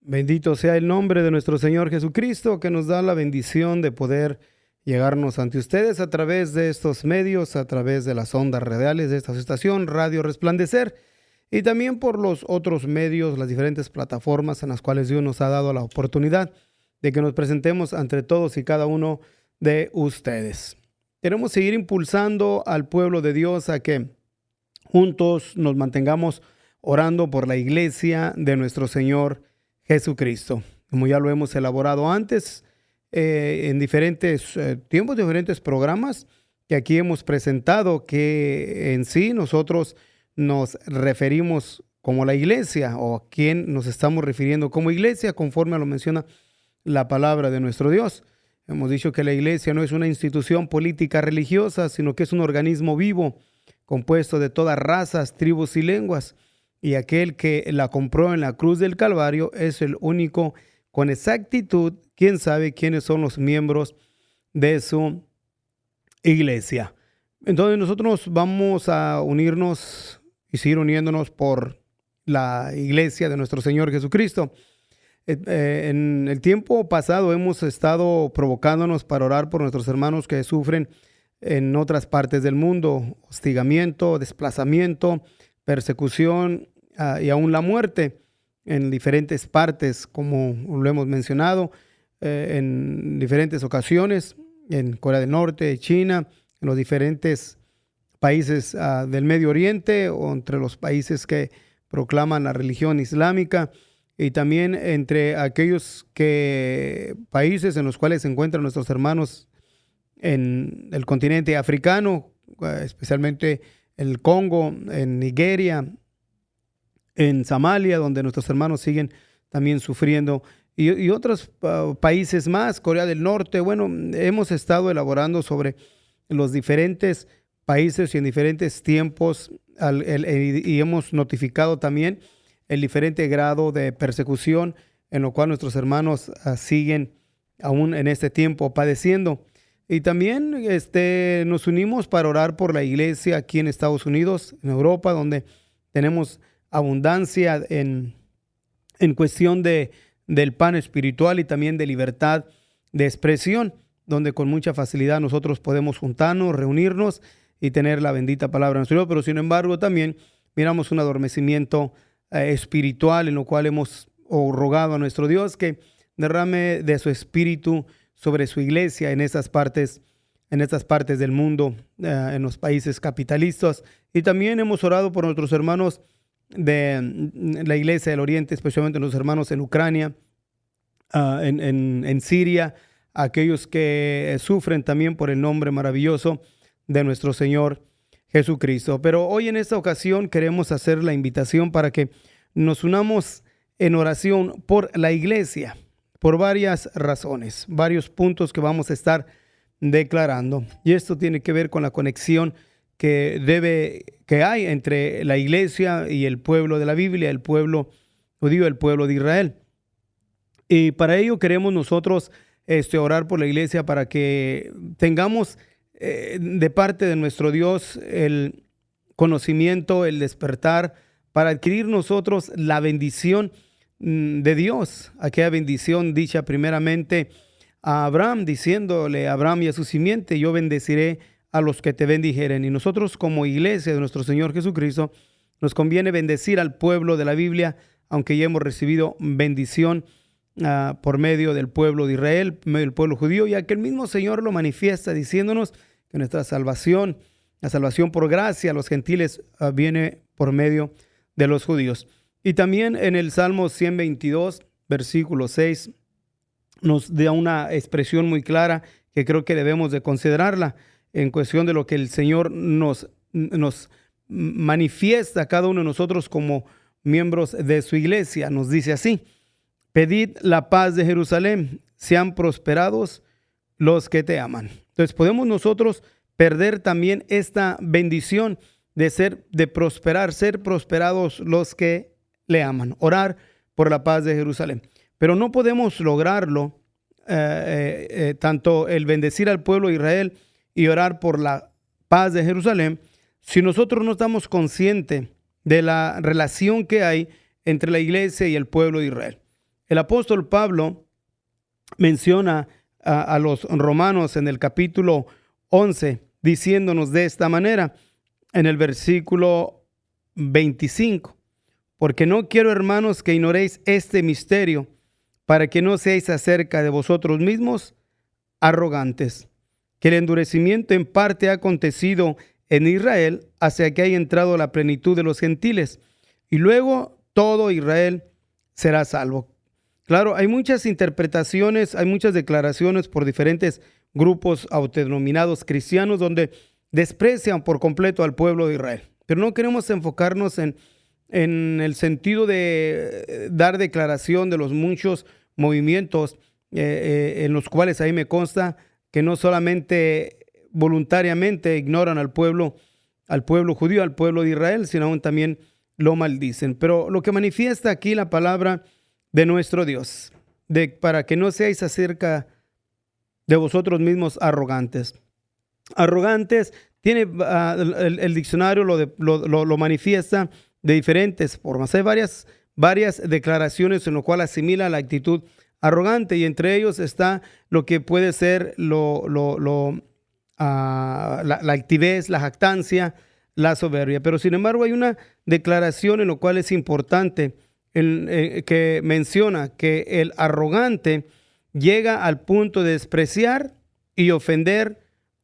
Bendito sea el nombre de nuestro Señor Jesucristo, que nos da la bendición de poder llegarnos ante ustedes a través de estos medios, a través de las ondas radiales de esta estación, Radio Resplandecer, y también por los otros medios, las diferentes plataformas en las cuales Dios nos ha dado la oportunidad de que nos presentemos ante todos y cada uno de ustedes. Queremos seguir impulsando al pueblo de Dios a que juntos nos mantengamos orando por la iglesia de nuestro Señor Jesucristo. Como ya lo hemos elaborado antes, en diferentes tiempos, diferentes programas que aquí hemos presentado, que en sí nosotros nos referimos como la iglesia, o a quién nos estamos refiriendo como iglesia, conforme lo menciona la palabra de nuestro Dios. Hemos dicho que la iglesia no es una institución política religiosa, sino que es un organismo vivo, compuesto de todas razas, tribus y lenguas. Y aquel que la compró en la cruz del Calvario es el único con exactitud, quién sabe quiénes son los miembros de su iglesia. Entonces nosotros vamos a unirnos y seguir uniéndonos por la iglesia de nuestro Señor Jesucristo. En el tiempo pasado hemos estado provocándonos para orar por nuestros hermanos que sufren en otras partes del mundo, hostigamiento, desplazamiento, persecución y aún la muerte en diferentes partes, como lo hemos mencionado en diferentes ocasiones, en Corea del Norte, China, en los diferentes países del Medio Oriente, o entre los países que proclaman la religión islámica, y también entre aquellos países en los cuales se encuentran nuestros hermanos en el continente africano, especialmente en el Congo, en Nigeria, en Somalia, donde nuestros hermanos siguen también sufriendo, y otros países más, Corea del Norte. Bueno, hemos estado elaborando sobre los diferentes países y en diferentes tiempos, y hemos notificado también el diferente grado de persecución en lo cual nuestros hermanos siguen aún en este tiempo padeciendo. Y también nos unimos para orar por la iglesia aquí en Estados Unidos, en Europa, donde tenemos abundancia en cuestión del pan espiritual y también de libertad de expresión, donde con mucha facilidad nosotros podemos juntarnos, reunirnos y tener la bendita palabra de nuestro Dios. Pero sin embargo también miramos un adormecimiento espiritual, en lo cual hemos rogado a nuestro Dios que derrame de su espíritu sobre su iglesia en estas partes del mundo, en los países capitalistas. Y también hemos orado por nuestros hermanos de la iglesia del Oriente, especialmente los hermanos en Ucrania, en Siria, aquellos que sufren también por el nombre maravilloso de nuestro Señor Jesucristo. Pero hoy en esta ocasión queremos hacer la invitación para que nos unamos en oración por la iglesia, por varias razones, varios puntos que vamos a estar declarando. Y esto tiene que ver con la conexión que hay entre la iglesia y el pueblo de la Biblia, el pueblo judío, el pueblo de Israel. Y para ello queremos nosotros orar por la iglesia, para que tengamos de parte de nuestro Dios el conocimiento, el despertar, para adquirir nosotros la bendición de Dios, aquella bendición dicha primeramente a Abraham, diciéndole a Abraham y a su simiente: yo bendeciré a los que te bendijeren. Y nosotros, como iglesia de nuestro Señor Jesucristo, nos conviene bendecir al pueblo de la Biblia, aunque ya hemos recibido bendición por medio del pueblo de Israel, por medio del pueblo judío, ya que el mismo Señor lo manifiesta diciéndonos que nuestra salvación, la salvación por gracia a los gentiles, viene por medio de los judíos. Y también en el Salmo 122, versículo 6, nos da una expresión muy clara que creo que debemos de considerarla en cuestión de lo que el Señor nos manifiesta a cada uno de nosotros como miembros de su iglesia. Nos dice así: pedid la paz de Jerusalén, sean prosperados los que te aman. Entonces podemos nosotros perder también esta bendición de prosperar, ser prosperados los que le aman, orar por la paz de Jerusalén. Pero no podemos lograrlo, tanto el bendecir al pueblo de Israel y orar por la paz de Jerusalén, si nosotros no estamos conscientes de la relación que hay entre la iglesia y el pueblo de Israel. El apóstol Pablo menciona a los romanos en el capítulo 11, diciéndonos de esta manera, en el versículo 25, porque no quiero, hermanos, que ignoréis este misterio, para que no seáis acerca de vosotros mismos arrogantes, que el endurecimiento en parte ha acontecido en Israel hasta que haya entrado la plenitud de los gentiles, y luego todo Israel será salvo. Claro, hay muchas interpretaciones, hay muchas declaraciones por diferentes grupos autodenominados cristianos donde desprecian por completo al pueblo de Israel. Pero no queremos enfocarnos en el sentido de dar declaración de los muchos movimientos en los cuales ahí me consta que no solamente voluntariamente ignoran al pueblo judío, al pueblo de Israel, sino aún también lo maldicen. Pero lo que manifiesta aquí la palabra de nuestro Dios, para que no seáis acerca de vosotros mismos arrogantes. Arrogantes, tiene el diccionario lo manifiesta de diferentes formas. Hay varias declaraciones en lo cual asimila la actitud arrogante, y entre ellos está lo que puede ser la altivez, la jactancia, la soberbia. Pero sin embargo hay una declaración en lo cual es importante, que menciona que el arrogante llega al punto de despreciar y ofender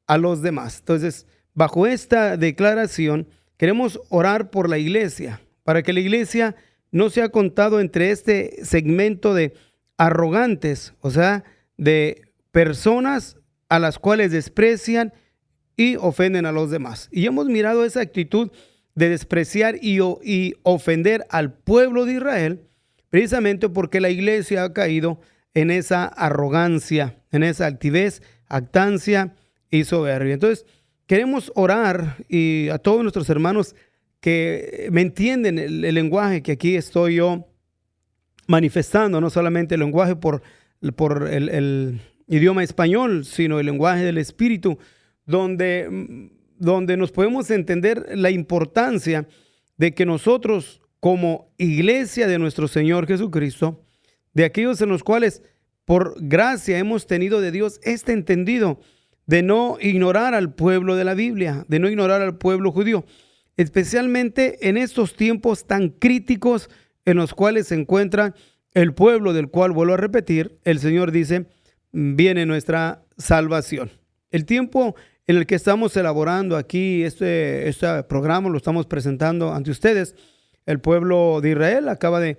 a los demás. Entonces, bajo esta declaración, queremos orar por la iglesia, para que la iglesia no sea contado entre este segmento de arrogantes, o sea, de personas a las cuales desprecian y ofenden a los demás. Y hemos mirado esa actitud de despreciar y ofender al pueblo de Israel, precisamente porque la iglesia ha caído en esa arrogancia, en esa altivez, jactancia y soberbia. Entonces, queremos orar y a todos nuestros hermanos que me entienden el lenguaje que aquí estoy yo manifestando, no solamente el lenguaje por el idioma español, sino el lenguaje del Espíritu, donde nos podemos entender la importancia de que nosotros, como iglesia de nuestro Señor Jesucristo, de aquellos en los cuales por gracia hemos tenido de Dios este entendido de no ignorar al pueblo de la Biblia, de no ignorar al pueblo judío, especialmente en estos tiempos tan críticos en los cuales se encuentra el pueblo, del cual, vuelvo a repetir, el Señor dice, viene nuestra salvación. El tiempo en el que estamos elaborando aquí este programa, lo estamos presentando ante ustedes, el pueblo de Israel acaba de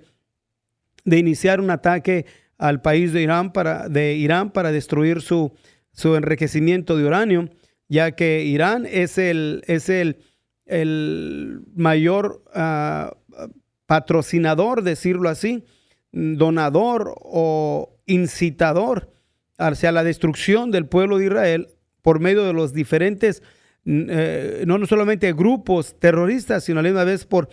iniciar un ataque al país de Irán para destruir su enriquecimiento de uranio, ya que Irán es el mayor patrocinador, decirlo así, donador o incitador hacia la destrucción del pueblo de Israel por medio de los diferentes, no solamente grupos terroristas, sino a la misma vez por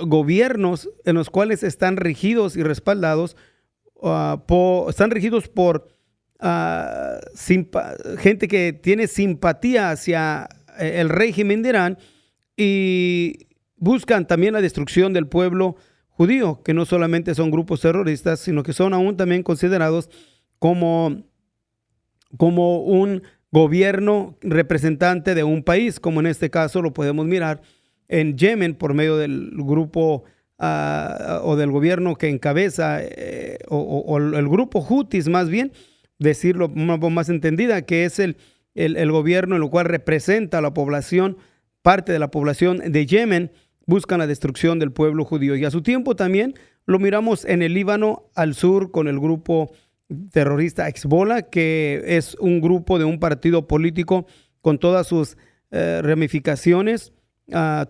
gobiernos en los cuales están regidos y respaldados, están regidos por gente que tiene simpatía hacia el régimen de Irán, y buscan también la destrucción del pueblo judío, que no solamente son grupos terroristas, sino que son aún también considerados como un gobierno representante de un país, como en este caso lo podemos mirar en Yemen por medio del grupo o del gobierno que encabeza o el grupo Houthis, más bien, decirlo más entendida, que es el gobierno en el cual representa a la población, parte de la población de Yemen. Buscan la destrucción del pueblo judío, y a su tiempo también lo miramos en el Líbano al sur con el grupo terrorista Hezbollah, que es un grupo de un partido político con todas sus ramificaciones,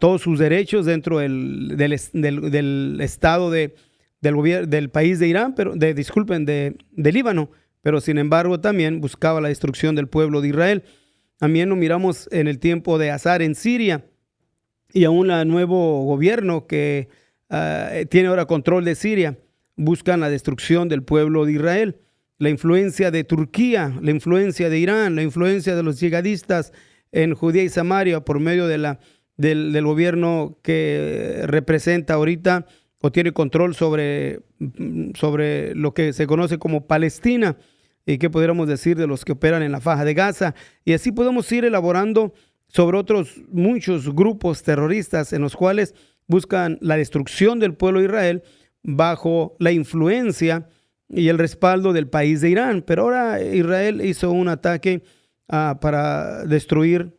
todos sus derechos dentro del estado del país de Irán, de Líbano, pero sin embargo también buscaba la destrucción del pueblo de Israel. También lo miramos en el tiempo de Assad en Siria, y aún el nuevo gobierno que tiene ahora control de Siria, buscan la destrucción del pueblo de Israel. La influencia de Turquía, la influencia de Irán, la influencia de los yihadistas en Judea y Samaria por medio del gobierno que representa ahorita o tiene control sobre lo que se conoce como Palestina. ¿Y qué podríamos decir de los que operan en la Faja de Gaza? Y así podemos ir elaborando sobre otros muchos grupos terroristas en los cuales buscan la destrucción del pueblo de Israel bajo la influencia y el respaldo del país de Irán. Pero ahora Israel hizo un ataque para destruir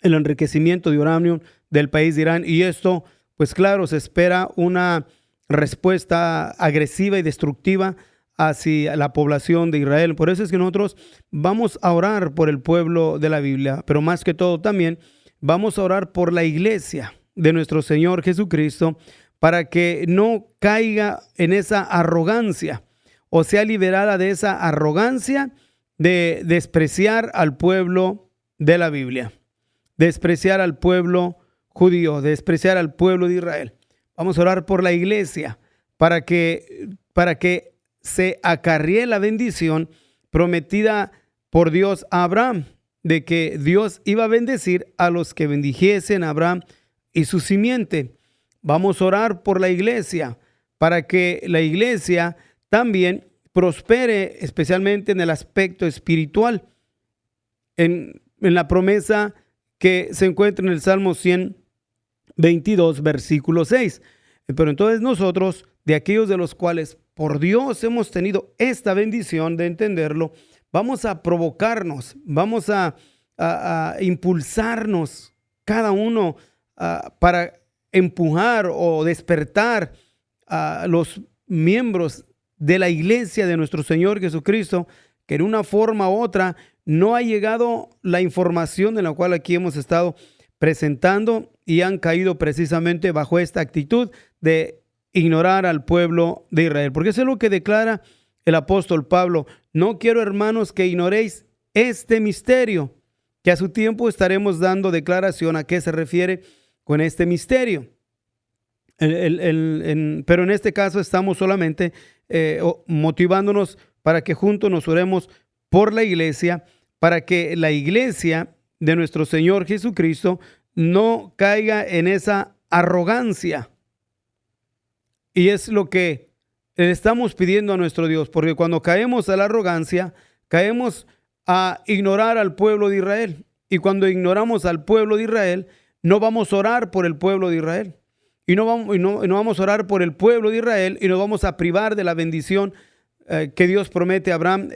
el enriquecimiento de uranio del país de Irán, y esto, pues claro, se espera una respuesta agresiva y destructiva hacia la población de Israel. Por eso es que nosotros vamos a orar por el pueblo de la Biblia, pero más que todo también vamos a orar por la iglesia de nuestro Señor Jesucristo, para que no caiga en esa arrogancia o sea liberada de esa arrogancia de despreciar al pueblo de la Biblia, despreciar al pueblo judío, despreciar al pueblo de Israel. Vamos a orar por la iglesia para que se acarrie la bendición prometida por Dios a Abraham, de que Dios iba a bendecir a los que bendijesen a Abraham y su simiente. Vamos a orar por la iglesia para que la iglesia también prospere, especialmente en el aspecto espiritual, en la promesa que se encuentra en el Salmo 122, versículo 6. Pero entonces nosotros, de aquellos de los cuales por Dios hemos tenido esta bendición de entenderlo, vamos a provocarnos, vamos a impulsarnos cada uno para empujar o despertar a los miembros de la iglesia de nuestro Señor Jesucristo, que en una forma u otra no ha llegado la información de la cual aquí hemos estado presentando, y han caído precisamente bajo esta actitud de ignorar al pueblo de Israel. Porque eso es lo que declara el apóstol Pablo: no quiero, hermanos, que ignoréis este misterio, que a su tiempo estaremos dando declaración a qué se refiere con este misterio. Pero en este caso estamos solamente motivándonos para que juntos nos oremos por la iglesia, para que la iglesia de nuestro Señor Jesucristo no caiga en esa arrogancia. Y es lo que le estamos pidiendo a nuestro Dios, porque cuando caemos a la arrogancia, caemos a ignorar al pueblo de Israel. Y cuando ignoramos al pueblo de Israel, no vamos a orar por el pueblo de Israel. Y no vamos a orar por el pueblo de Israel, y nos vamos a privar de la bendición que Dios promete a Abraham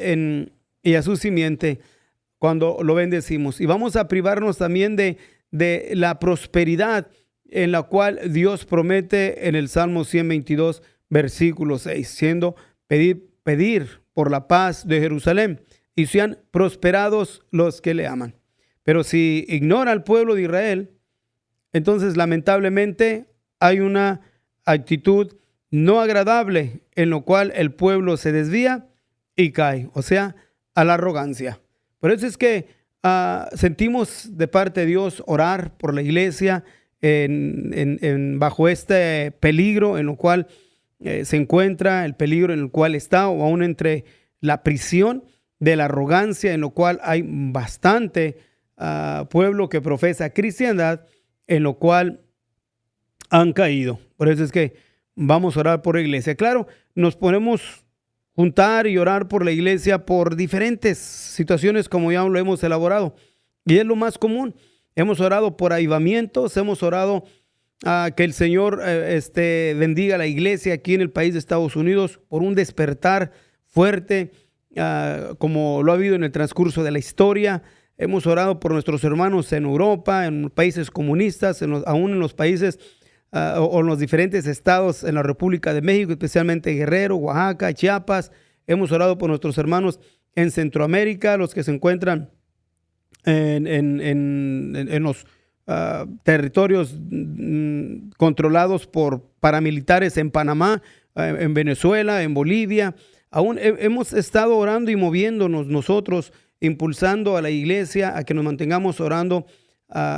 y a su simiente cuando lo bendecimos. Y vamos a privarnos también de la prosperidad en la cual Dios promete en el Salmo 122, versículo 6, siendo pedir por la paz de Jerusalén, y sean prosperados los que le aman. Pero si ignora al pueblo de Israel, entonces lamentablemente hay una actitud no agradable en lo cual el pueblo se desvía y cae, o sea, a la arrogancia. Por eso es que sentimos de parte de Dios orar por la iglesia bajo este peligro en lo cual se encuentra, el peligro en el cual está, o aún entre la prisión de la arrogancia, en lo cual hay bastante pueblo que profesa cristiandad, en lo cual han caído. Por eso es que vamos a orar por la iglesia. Claro, nos podemos juntar y orar por la iglesia por diferentes situaciones, como ya lo hemos elaborado, y es lo más común. Hemos orado por avivamientos, hemos orado que el Señor bendiga a la iglesia aquí en el país de Estados Unidos por un despertar fuerte, como lo ha habido en el transcurso de la historia. Hemos orado por nuestros hermanos en Europa, en países comunistas, aún en los países o en los diferentes estados en la República de México, especialmente Guerrero, Oaxaca, Chiapas. Hemos orado por nuestros hermanos en Centroamérica, los que se encuentran en los territorios controlados por paramilitares en Panamá, en Venezuela, en Bolivia. Aún hemos estado orando y moviéndonos nosotros, impulsando a la iglesia a que nos mantengamos orando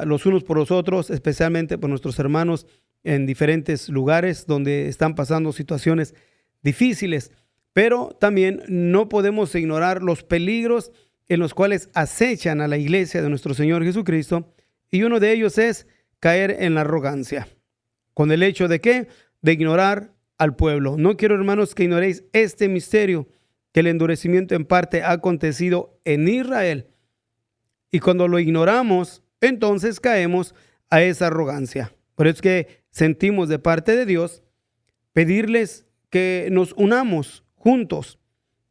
los unos por los otros, especialmente por nuestros hermanos en diferentes lugares donde están pasando situaciones difíciles. Pero también no podemos ignorar los peligros en los cuales acechan a la iglesia de nuestro Señor Jesucristo, y uno de ellos es caer en la arrogancia, con el hecho de de ignorar al pueblo. No quiero, hermanos, que ignoréis este misterio, que el endurecimiento en parte ha acontecido en Israel. Y cuando lo ignoramos, entonces caemos a esa arrogancia. Por eso es que sentimos de parte de Dios pedirles que nos unamos juntos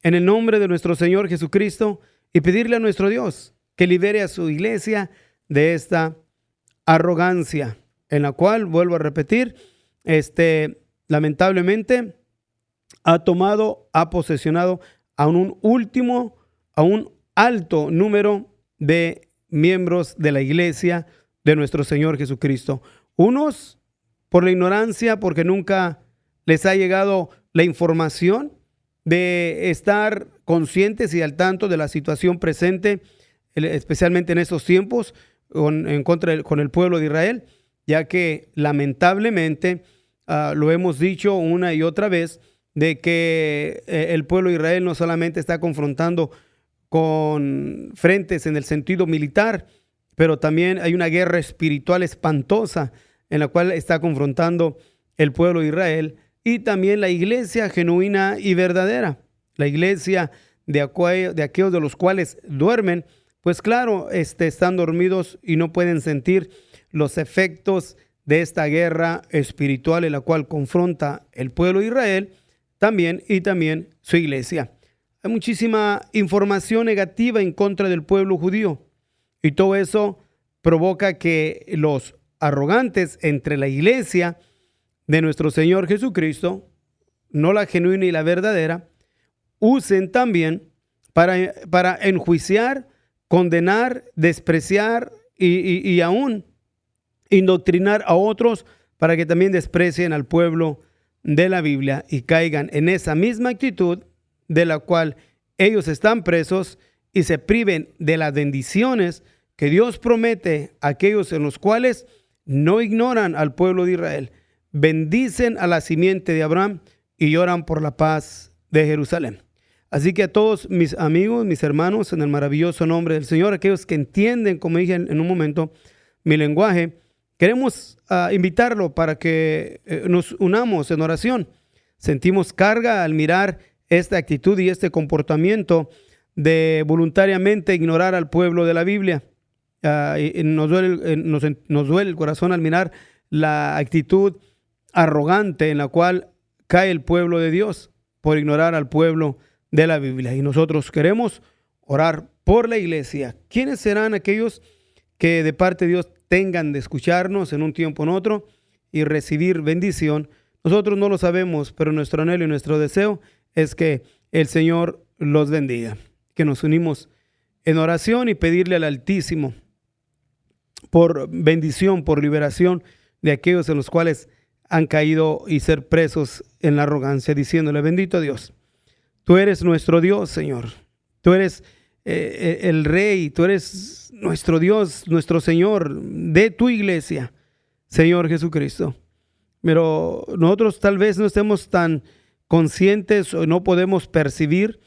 en el nombre de nuestro Señor Jesucristo y pedirle a nuestro Dios que libere a su iglesia de esta arrogancia, en la cual, vuelvo a repetir, lamentablemente ha posesionado a un alto número de miembros de la iglesia de nuestro Señor Jesucristo. Unos por la ignorancia, porque nunca les ha llegado la información de estar conscientes y al tanto de la situación presente, especialmente en estos tiempos, con el pueblo de Israel, ya que lamentablemente lo hemos dicho una y otra vez, de que el pueblo de Israel no solamente está confrontando con frentes en el sentido militar, pero también hay una guerra espiritual espantosa en la cual está confrontando el pueblo de Israel y también la iglesia genuina y verdadera, la iglesia de aquellos de los cuales duermen, pues claro, están dormidos y no pueden sentir los efectos de esta guerra espiritual en la cual confronta el pueblo de Israel y también su iglesia. Hay muchísima información negativa en contra del pueblo judío y todo eso provoca que los arrogantes entre la iglesia de nuestro Señor Jesucristo, no la genuina y la verdadera, usen también para enjuiciar, condenar, despreciar y aún indoctrinar a otros para que también desprecien al pueblo de la Biblia y caigan en esa misma actitud de la cual ellos están presos y se priven de las bendiciones que Dios promete a aquellos en los cuales no ignoran al pueblo de Israel, bendicen a la simiente de Abraham y lloran por la paz de Jerusalén. Así que a todos mis amigos, mis hermanos, en el maravilloso nombre del Señor, aquellos que entienden, como dije en un momento, mi lenguaje, queremos invitarlo para que nos unamos en oración. Sentimos carga al mirar esta actitud y este comportamiento de voluntariamente ignorar al pueblo de la Biblia. Nos duele el corazón al mirar la actitud arrogante en la cual cae el pueblo de Dios por ignorar al pueblo de la Biblia. Y nosotros queremos orar por la iglesia. ¿Quiénes serán aquellos que de parte de Dios tengan de escucharnos en un tiempo o en otro y recibir bendición? Nosotros no lo sabemos, pero nuestro anhelo y nuestro deseo es que el Señor los bendiga. Que nos unimos en oración y pedirle al Altísimo por bendición, por liberación de aquellos en los cuales han caído y ser presos en la arrogancia, diciéndole: bendito Dios, tú eres nuestro Dios, Señor. Tú eres el Rey, tú eres nuestro Dios, nuestro Señor, de tu iglesia, Señor Jesucristo. Pero nosotros tal vez no estemos tan conscientes o no podemos percibir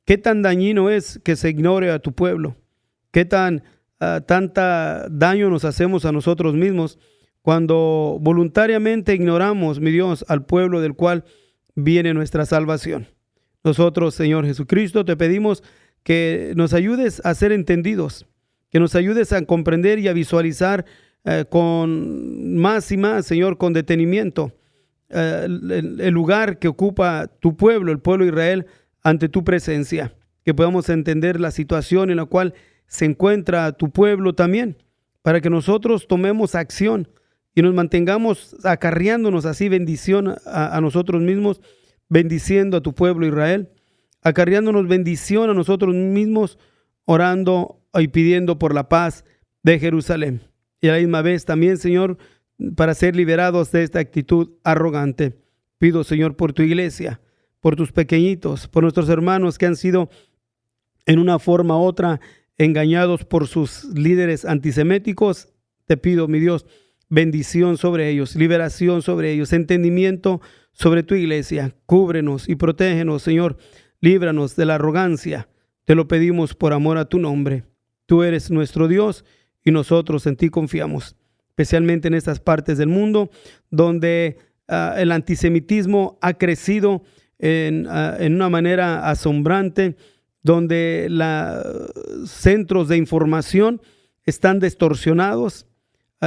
qué tan dañino es que se ignore a tu pueblo, qué tanta daño nos hacemos a nosotros mismos cuando voluntariamente ignoramos, mi Dios, al pueblo del cual viene nuestra salvación. Nosotros, Señor Jesucristo, te pedimos que nos ayudes a ser entendidos, que nos ayudes a comprender y a visualizar con más y más, Señor, con detenimiento, el lugar que ocupa tu pueblo, el pueblo de Israel, ante tu presencia, que podamos entender la situación en la cual se encuentra tu pueblo también, para que nosotros tomemos acción y nos mantengamos acarreándonos así bendición a nosotros mismos, bendiciendo a tu pueblo Israel, acarreándonos bendición a nosotros mismos, orando y pidiendo por la paz de Jerusalén. Y a la misma vez también, Señor, para ser liberados de esta actitud arrogante, pido, Señor, por tu iglesia, por tus pequeñitos, por nuestros hermanos que han sido en una forma u otra engañados por sus líderes antiseméticos. Te pido, mi Dios, bendición sobre ellos, liberación sobre ellos, entendimiento sobre tu iglesia. Cúbrenos y protégenos, Señor. Líbranos de la arrogancia. Te lo pedimos por amor a tu nombre. Tú eres nuestro Dios y nosotros en ti confiamos, especialmente en estas partes del mundo donde el antisemitismo ha crecido en una manera asombrante, donde los centros de información están distorsionados.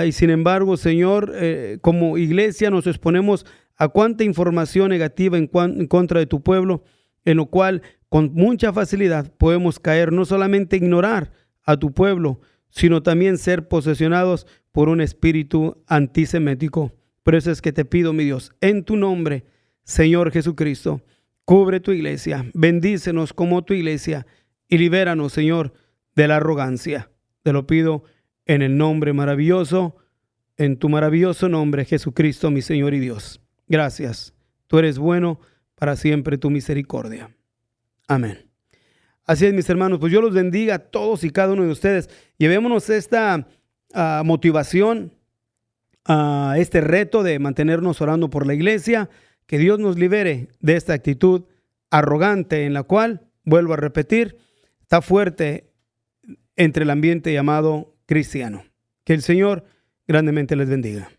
Y sin embargo, Señor, como iglesia nos exponemos a cuánta información negativa en contra de tu pueblo, en lo cual con mucha facilidad podemos caer, no solamente ignorar a tu pueblo, sino también ser posesionados por un espíritu antisemético. Por eso es que te pido, mi Dios, en tu nombre, Señor Jesucristo, cubre tu iglesia, bendícenos como tu iglesia y libéranos, Señor, de la arrogancia. Te lo pido en el nombre maravilloso, en tu maravilloso nombre, Jesucristo, mi Señor y Dios. Gracias. Tú eres bueno, para siempre tu misericordia. Amén. Así es, mis hermanos, pues yo los bendiga a todos y cada uno de ustedes. Llevémonos esta motivación, este reto de mantenernos orando por la iglesia, que Dios nos libere de esta actitud arrogante en la cual, vuelvo a repetir, está fuerte entre el ambiente llamado cristiano. Que el Señor grandemente les bendiga.